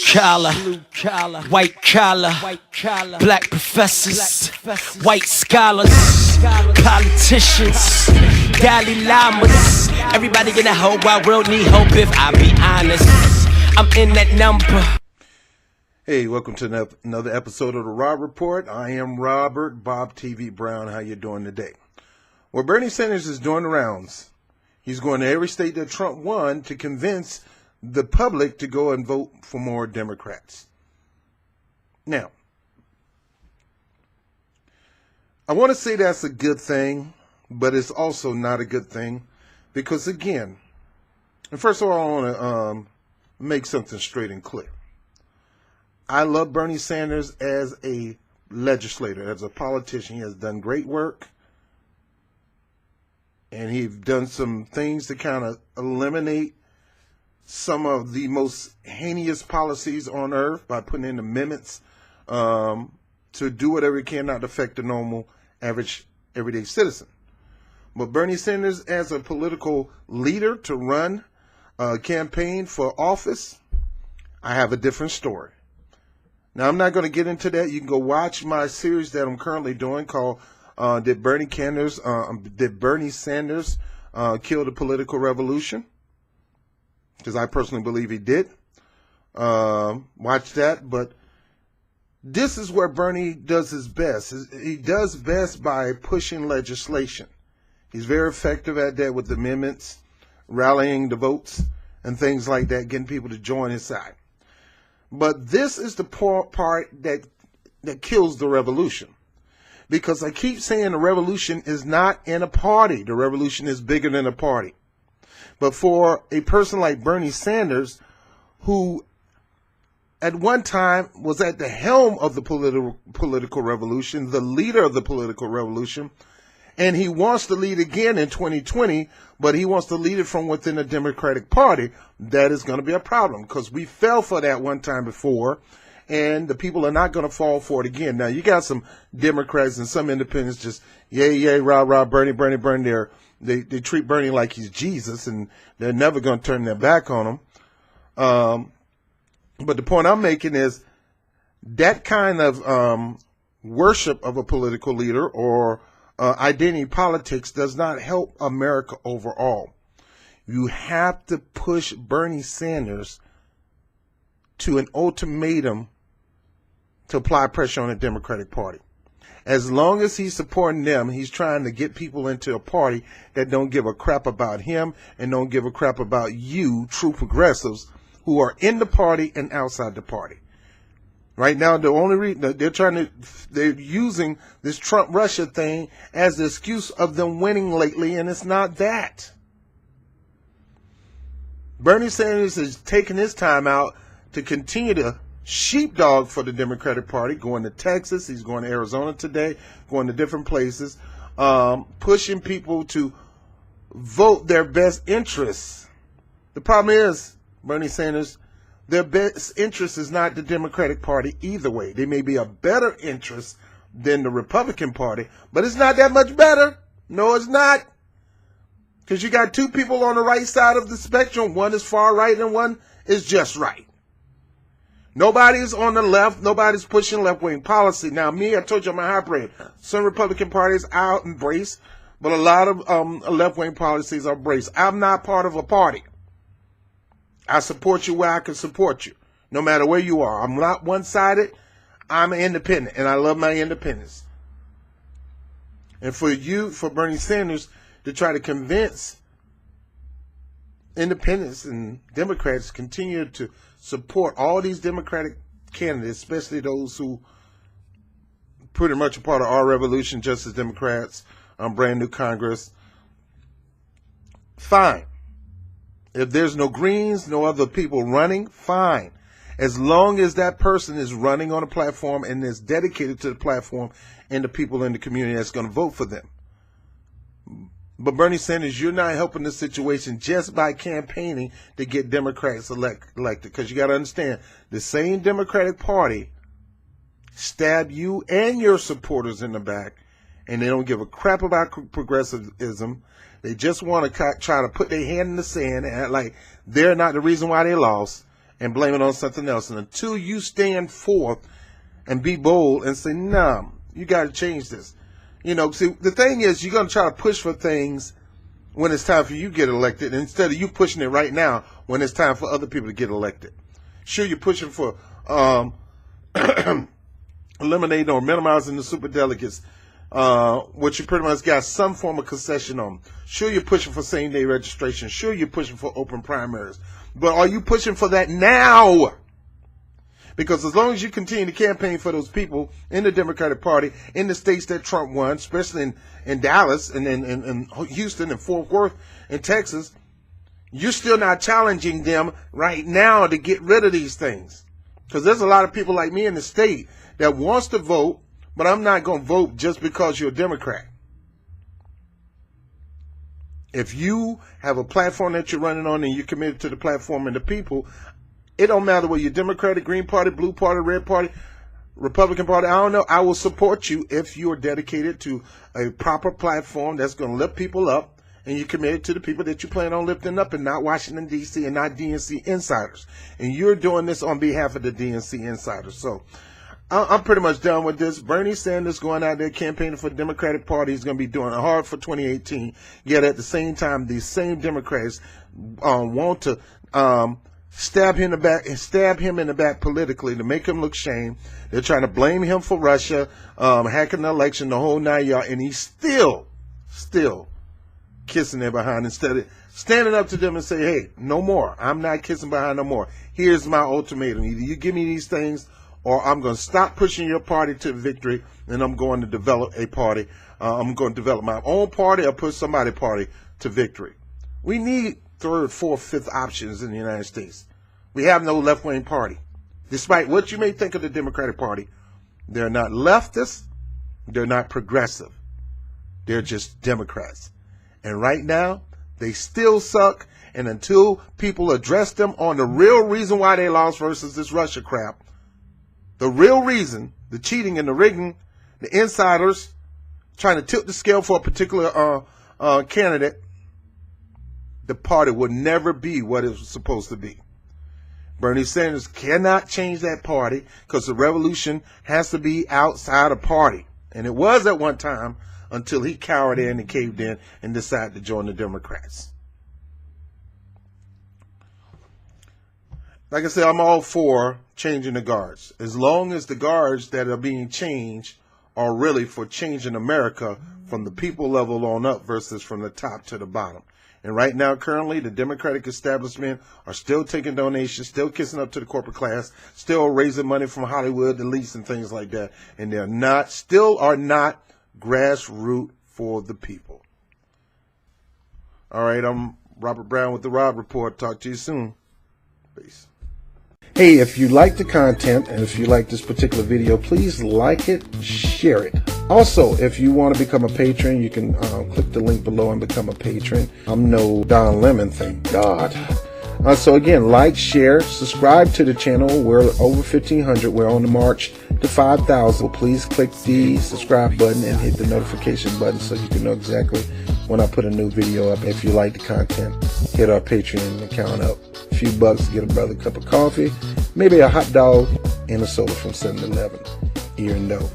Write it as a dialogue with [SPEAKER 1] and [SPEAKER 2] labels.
[SPEAKER 1] collar, white collar, black professors, white scholars, politicians, Dalai Lamas. Everybody in the whole wide world need hope if I be honest. I'm in that number.
[SPEAKER 2] Hey, welcome to another episode of the Rob Report. I am Robert Bob TV Brown. How you doing today? Well, Bernie Sanders is doing the rounds. He's going to every state that Trump won to convince the public to go and vote for more Democrats. Now, I want to say that's a good thing, but it's also not a good thing because, again, and first of all, I want to make something straight and clear. I love Bernie Sanders as a legislator, as a politician. He has done great work, and he's done some things to kind of eliminate some of the most heinous policies on earth by putting in amendments to do whatever he can not to affect the normal, average, everyday citizen. But Bernie Sanders as a political leader to run a campaign for office, I have a different story. Now, I'm not going to get into that. You can go watch my series that I'm currently doing called Did Bernie Sanders Kill the Political Revolution? Because I personally believe he did. Watch that. But this is where Bernie does his best. He does best by pushing legislation. He's very effective at that with amendments, rallying the votes, and things like that, getting people to join his side. But this is the part that kills the revolution. Because I keep saying the revolution is not in a party. The revolution is bigger than a party. But for a person like Bernie Sanders, who at one time was at the helm of the political revolution, the leader of the political revolution, and he wants to lead again in 2020, but he wants to lead it from within the Democratic Party, that is going to be a problem because we fell for that one time before, and the people are not going to fall for it again. Now, you got some Democrats and some independents just, yay, rah, Bernie. They treat Bernie like he's Jesus, and they're never going to turn their back on him. But the point I'm making is that kind of worship of a political leader or identity politics does not help America overall. You have to push Bernie Sanders to an ultimatum to apply pressure on the Democratic Party. As long as he's supporting them, he's trying to get people into a party that don't give a crap about him and don't give a crap about you, true progressives, who are in the party and outside the party. Right now, the only reason they're using this Trump-Russia thing as the excuse of them winning lately, and it's not that. Bernie Sanders is taking his time out to continue to sheepdog for the Democratic Party, going to Texas, he's going to Arizona today, going to different places, pushing people to vote their best interests. The problem is, Bernie Sanders, their best interest is not the Democratic Party either way. They may be a better interest than the Republican Party, but it's not that much better. No, it's not. Because you got two people on the right side of the spectrum. One is far right and one is just right. Nobody's on the left. Nobody's pushing left-wing policy. Now, I told you I'm a hybrid. Some Republican parties I'll embrace, but a lot of left-wing policies are embraced. I'm not part of a party. I support you where I can support you, no matter where you are. I'm not one-sided. I'm an independent, and I love my independence. And for Bernie Sanders to try to convince independents and Democrats continue to support all these Democratic candidates, especially those who pretty much are part of our revolution, just as Democrats, brand new Congress, fine. If there's no Greens, no other people running, fine. As long as that person is running on a platform and is dedicated to the platform and the people in the community that's going to vote for them. But Bernie Sanders, you're not helping the situation just by campaigning to get Democrats elected. Because you got to understand, the same Democratic Party stabbed you and your supporters in the back, and they don't give a crap about progressivism. They just want to try to put their hand in the sand and act like they're not the reason why they lost. and blame it on something else. And until you stand forth and be bold and say, nah, you got to change this. You know, see, the thing is, you're going to try to push for things when it's time for you to get elected, instead of you pushing it right now when it's time for other people to get elected. Sure, you're pushing for eliminating or minimizing the superdelegates, which you pretty much got some form of concession on. Sure, you're pushing for same-day registration. Sure, you're pushing for open primaries. But are you pushing for that now? Because as long as you continue to campaign for those people in the Democratic Party, in the states that Trump won, especially in Dallas and in Houston and Fort Worth and Texas, you're still not challenging them right now to get rid of these things. Because there's a lot of people like me in the state that wants to vote, but I'm not going to vote just because you're a Democrat. If you have a platform that you're running on and you're committed to the platform and the people, it don't matter whether you're Democratic, Green Party, Blue Party, Red Party, Republican Party, I don't know. I will support you if you are dedicated to a proper platform that's going to lift people up, and you're committed to the people that you plan on lifting up and not Washington, D.C. and not DNC insiders. And you're doing this on behalf of the DNC insiders. So I'm pretty much done with this. Bernie Sanders going out there campaigning for the Democratic Party is going to be doing it hard for 2018. Yet at the same time, these same Democrats want to stab him in the back politically to make him look shame. They're trying to blame him for Russia, hacking the election, the whole 9 yards, and he's still kissing their behind instead of standing up to them and say, hey, no more. I'm not kissing behind no more. Here's my ultimatum. Either you give me these things or I'm going to stop pushing your party to victory and I'm going to develop a party. I'm going to develop my own party or push somebody's party to victory. We need third, fourth, fifth options in the United States. We have no left-wing party. Despite what you may think of the Democratic Party, they're not leftist, they're not progressive. They're just Democrats. And right now, they still suck. And until people address them on the real reason why they lost versus this Russia crap, the real reason, the cheating and the rigging, the insiders trying to tilt the scale for a particular candidate, the party will never be what it was supposed to be. Bernie Sanders cannot change that party because the revolution has to be outside a party. And it was at one time until he cowered in and caved in and decided to join the Democrats. Like I said, I'm all for changing the guards. As long as the guards that are being changed are really for changing America from the people level on up versus from the top to the bottom. And right now, currently, the Democratic establishment are still taking donations, still kissing up to the corporate class, still raising money from Hollywood, the elites, and things like that. And they're not, still are not grassroots for the people. All right, I'm Robert Brown with the Rob Report. Talk to you soon. Peace. Hey, if you like the content and if you like this particular video, please like it, share it. Also, if you want to become a patron, you can click the link below and become a patron. I'm no Don Lemon, thank God. So again, like, share, subscribe to the channel. We're over 1,500. We're on the march to 5,000. Please click the subscribe button and hit the notification button so you can know exactly when I put a new video up. If you like the content, hit our Patreon account up. A few bucks, get a brother a cup of coffee, maybe a hot dog and a soda from 7-Eleven. Here and though.